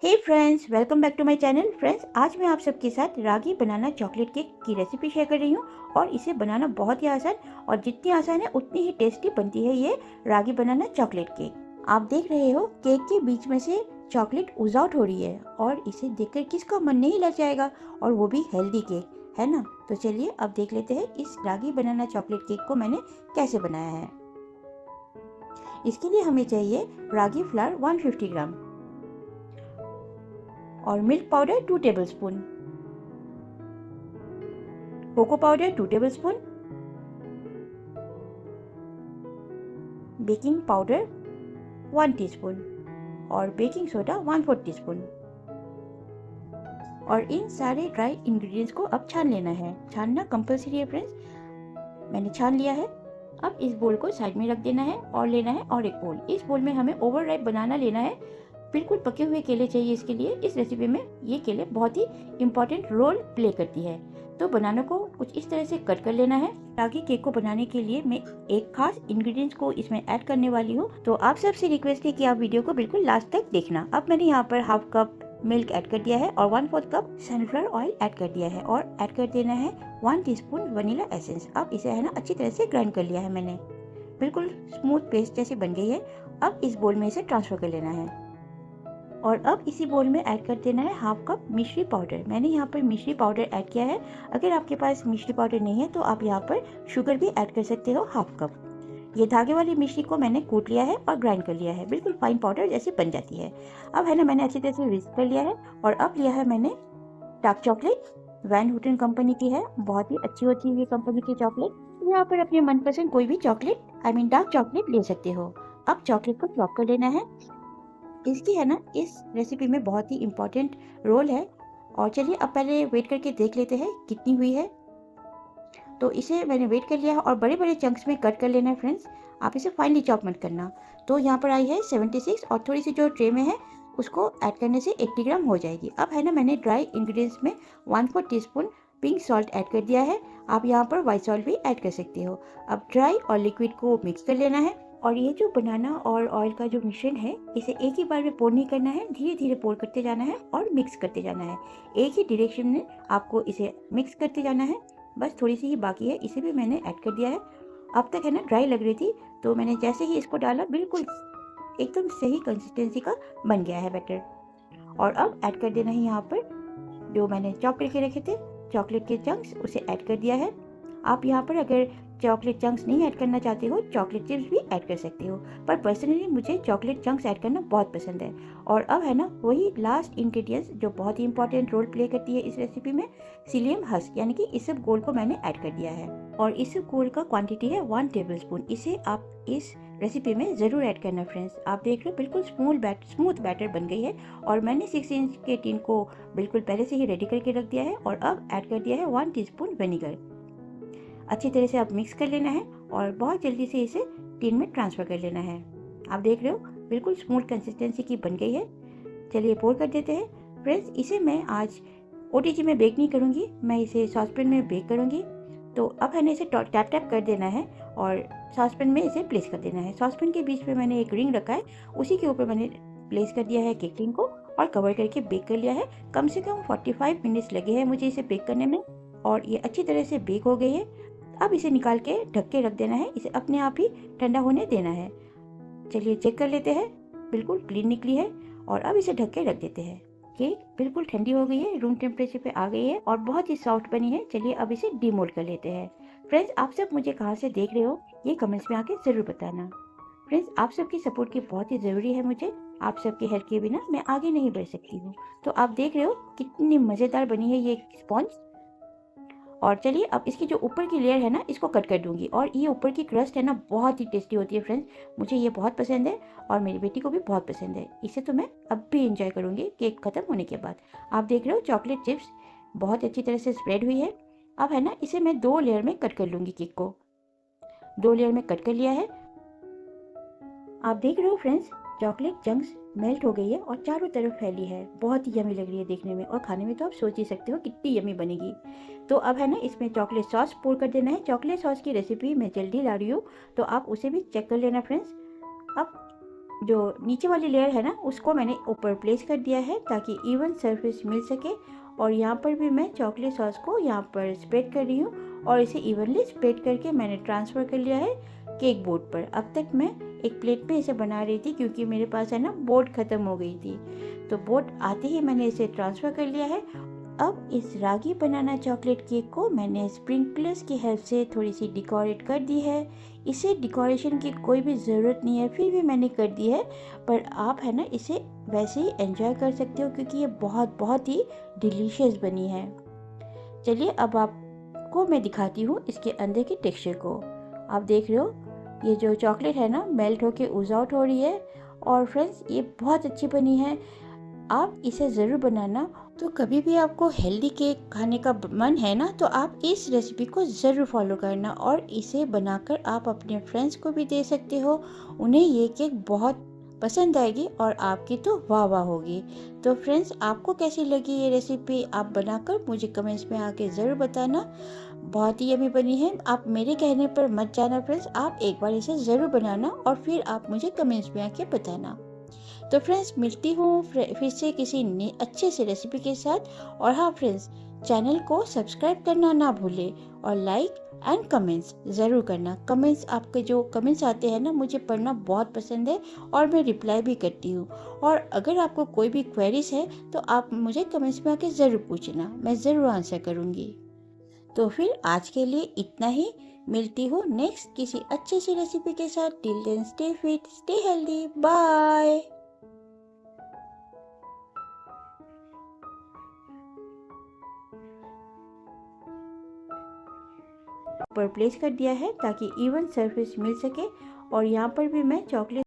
Hey friends, welcome back to my channel. Friends, आज मैं आप सबके साथ रागी बनाना चॉकलेट केक की रेसिपी शेयर कर रही हूँ और इसे बनाना बहुत ही आसान और जितनी आसान है उतनी ही टेस्टी बनती है ये रागी बनाना चॉकलेट केक। आप देख रहे हो केक के बीच में से चॉकलेट उज आउट हो रही है और इसे देखकर किसका मन नहीं लग जाएगा, और वो भी हेल्दी केक है ना। तो चलिए अब देख लेते हैं इस रागी बनाना चॉकलेट केक को मैंने कैसे बनाया है। इसके लिए हमें चाहिए रागी फ्लावर 150 ग्राम और milk powder 2 tablespoon, cocoa powder 2 tablespoon, baking powder 1 teaspoon और बेकिंग सोडा 1/4 टीस्पून। और इन सारे ड्राई इंग्रेडिएंट्स को अब छान लेना है। छानना कंपलसरी है फ्रेंड्स। मैंने छान लिया है। अब इस बोल को साइड में रख देना है और लेना है और एक बोल। इस बोल में हमें ओवरराइप बनाना लेना है। बिल्कुल पके हुए केले चाहिए इसके लिए। इस रेसिपी में ये केले बहुत ही इम्पोर्टेंट रोल प्ले करती है। तो बनाना को कुछ इस तरह से कट कर लेना है। रागी केक को बनाने के लिए मैं एक खास इंग्रेडिएंट्स को इसमें ऐड करने वाली हूँ, तो आप सबसे रिक्वेस्ट है कि आप वीडियो को बिल्कुल लास्ट तक देखना। अब मैंने यहाँ पर हाफ कप मिल्क ऐड कर दिया है और 1/4 कप सनफ्लावर ऑयल ऐड कर दिया है और ऐड कर देना है 1 टीस्पून वनीला एसेंस। अब इसे है ना अच्छी तरह से ग्राइंड कर लिया है मैंने। बिल्कुल स्मूथ पेस्ट जैसी बन गई है। अब इस बोल में इसे ट्रांसफर कर लेना है और अब इसी बोल में ऐड कर देना है हाफ कप मिश्री पाउडर। मैंने यहाँ पर मिश्री पाउडर ऐड किया है। अगर आपके पास मिश्री पाउडर नहीं है तो आप यहाँ पर शुगर भी ऐड कर सकते हो, हाफ कप। ये धागे वाली मिश्री को मैंने कूट लिया है और ग्राइंड कर लिया है। बिल्कुल फाइन पाउडर जैसे बन जाती है। अब है ना मैंने अच्छी तरह से विस्क कर लिया है और अब लिया है मैंने dark chocolate. Van Hutton company की है, बहुत ही अच्छी होती है ये कंपनी की चॉकलेट। यहाँ पर अपने मनपसंद कोई भी चॉकलेट डार्क चॉकलेट ले सकते हो। अब चॉकलेट को ड्रॉप कर लेना है। इसकी है ना इस रेसिपी में बहुत ही इम्पोर्टेंट रोल है। और चलिए अब पहले वेट करके देख लेते हैं कितनी हुई है। तो इसे मैंने वेट कर लिया है और बड़े बड़े चंक्स में कट कर लेना है फ्रेंड्स। आप इसे फाइनली चॉप मत करना। तो यहाँ पर आई है 76 और थोड़ी सी जो ट्रे में है उसको ऐड करने से 80 ग्राम हो जाएगी। अब है ना मैंने ड्राई इंग्रेडिएंट्स में 1/4 टीस्पून पिंक सॉल्ट ऐड कर दिया है। आप यहाँ पर व्हाइट सॉल्ट भी ऐड कर सकते हो। अब ड्राई और लिक्विड को मिक्स कर लेना है और ये जो बनाना और ऑयल का जो मिश्रण है इसे एक ही बार में पोर नहीं करना है, धीरे धीरे पोर करते जाना है और मिक्स करते जाना है। एक ही डायरेक्शन में आपको इसे मिक्स करते जाना है। बस थोड़ी सी ही बाकी है, इसे भी मैंने ऐड कर दिया है। अब तक है ना ड्राई लग रही थी, तो मैंने जैसे ही इसको डाला बिल्कुल एकदम सही कंसिस्टेंसी का बन गया है बैटर। और अब ऐड कर देना है यहाँ पर जो मैंने चॉप करके रखे थे चॉकलेट के चंक्स, उसे ऐड कर दिया है। आप यहाँ पर अगर चॉकलेट चंक्स नहीं ऐड करना चाहते हो चॉकलेट चिप्स भी ऐड कर सकते हो, पर पर्सनली मुझे चॉकलेट चंक्स ऐड करना बहुत पसंद है। और अब है ना वही लास्ट इंग्रेडिएंट्स जो बहुत ही इंपॉर्टेंट रोल प्ले करती है इस रेसिपी में, सीलियम हस्क यानी कि इसब गोल को मैंने ऐड कर दिया है। और इसब गोल का क्वांटिटी है 1 टेबलस्पून। इसे आप इस रेसिपी में ज़रूर ऐड करना फ्रेंड्स। आप देख रहे हो बिल्कुल स्मूथ बैटर बन गई है। और मैंने 6 इंच के टिन को बिल्कुल पहले से ही रेडी करके रख दिया है और अब ऐड कर दिया है 1 टीस्पून विनेगर। अच्छी तरह से आप मिक्स कर लेना है और बहुत जल्दी से इसे टिन में ट्रांसफ़र कर लेना है। आप देख रहे हो बिल्कुल स्मूथ कंसिस्टेंसी की बन गई है। चलिए पोर कर देते हैं फ्रेंड्स। इसे मैं आज ओटीजी में बेक नहीं करूँगी, मैं इसे सॉसपैन में बेक करूँगी। तो अब है ना इसे टैप टैप कर देना है और सॉसपैन में इसे प्लेस कर देना है। सॉसपैन के बीच में मैंने एक रिंग रखा है, उसी के ऊपर मैंने प्लेस कर दिया है केक टिन को और कवर करके बेक कर लिया है। कम से कम 45 मिनट्स लगे हैं मुझे इसे बेक करने में और ये अच्छी तरह से बेक हो गई है। अब इसे निकाल के ढक के रख देना है, इसे अपने आप ही ठंडा होने देना है। चलिए चेक कर लेते हैं, बिल्कुल क्लीन निकली है। और अब इसे ढक के रख देते हैं। केक बिल्कुल ठंडी हो गई है, रूम टेम्परेचर पे आ गई है और बहुत ही सॉफ्ट बनी है। चलिए अब इसे डीमोल्ड कर लेते हैं। फ्रेंड्स, आप सब मुझे कहाँ से देख रहे हो ये कमेंट्स में आके ज़रूर बताना। फ्रेंड्स, आप सबकी सपोर्ट की बहुत ही ज़रूरी है मुझे। आप सबकी हेल्प के बिना मैं आगे नहीं बढ़ सकती हूँ। तो आप देख रहे हो कितनी मज़ेदार बनी है ये स्पॉन्ज। और चलिए अब इसकी जो ऊपर की लेयर है ना इसको कट कर दूंगी। और ये ऊपर की क्रस्ट है ना बहुत ही टेस्टी होती है फ्रेंड्स, मुझे ये बहुत पसंद है और मेरी बेटी को भी बहुत पसंद है। इसे तो मैं अब भी इंजॉय करूँगी केक ख़त्म होने के बाद। आप देख रहे हो चॉकलेट चिप्स बहुत अच्छी तरह से स्प्रेड हुई है। अब है ना इसे मैं 2 लेयर में कट कर लूँगी। केक को 2 लेयर में कट कर लिया है। आप देख रहे हो फ्रेंड्स चॉकलेट चंक्स मेल्ट हो गई है और चारों तरफ फैली है। बहुत ही यमी लग रही है देखने में और खाने में तो आप सोच ही सकते हो कितनी यमी बनेगी। तो अब है ना इसमें चॉकलेट सॉस पोर कर देना है। चॉकलेट सॉस की रेसिपी मैं जल्दी ला रही हूँ, तो आप उसे भी चेक कर लेना फ्रेंड्स। अब जो नीचे वाली लेयर है ना उसको मैंने ऊपर प्लेस कर दिया है ताकि इवन सरफेस मिल सके। और यहाँ पर भी मैं चॉकलेट सॉस को यहाँ पर स्प्रेड कर रही हूँ और इसे इवनली स्प्रेड करके मैंने ट्रांसफ़र कर लिया है केक बोर्ड पर। अब तक मैं एक प्लेट में इसे बना रही थी क्योंकि मेरे पास है ना बोर्ड ख़त्म हो गई थी, तो बोर्ड आते ही मैंने इसे ट्रांसफ़र कर लिया है। अब इस रागी बनाना चॉकलेट केक को मैंने स्प्रिंकलर्स की हेल्प से थोड़ी सी डेकोरेट कर दी है। इसे डेकोरेशन की कोई भी ज़रूरत नहीं है, फिर भी मैंने कर दी है, पर आप है ना इसे वैसे ही एंजॉय कर सकते हो क्योंकि ये बहुत ही डिलीशियस बनी है। चलिए अब आपको मैं दिखाती हूँ इसके अंदर की टेक्सचर को। आप देख रहे हो ये जो चॉकलेट है ना मेल्ट होके ऊज आउट हो रही है और फ्रेंड्स ये बहुत अच्छी बनी है। आप इसे ज़रूर बनाना। तो कभी भी आपको हेल्दी केक खाने का मन है ना तो आप इस रेसिपी को ज़रूर फॉलो करना और इसे बनाकर आप अपने फ्रेंड्स को भी दे सकते हो। उन्हें ये केक बहुत पसंद आएगी और आपकी तो वाह वाह होगी। तो फ्रेंड्स आपको कैसी लगी ये रेसिपी आप बनाकर मुझे कमेंट्स में आके ज़रूर बताना। बहुत ही यम्मी बनी है। आप मेरे कहने पर मत जाना फ्रेंड्स, आप एक बार इसे ज़रूर बनाना और फिर आप मुझे कमेंट्स में आके बताना। तो फ्रेंड्स मिलती हूँ फिर से किसी अच्छे से रेसिपी के साथ। और हाँ फ्रेंड्स चैनल को सब्सक्राइब करना ना भूलें और लाइक एंड कमेंट्स ज़रूर करना। कमेंट्स आपके जो कमेंट्स आते हैं ना मुझे पढ़ना बहुत पसंद है और मैं रिप्लाई भी करती हूँ। और अगर आपको कोई भी क्वेरीज है तो आप मुझे कमेंट्स में आके ज़रूर पूछना, मैं ज़रूर आंसर करूँगी। तो फिर आज के लिए इतना ही। मिलती हूँ नेक्स्ट किसी अच्छी सी रेसिपी के साथ। Till then stay fit stay healthy, bye. पर प्लेस कर दिया है ताकि इवन सरफेस मिल सके और यहाँ पर भी मैं चॉकलेट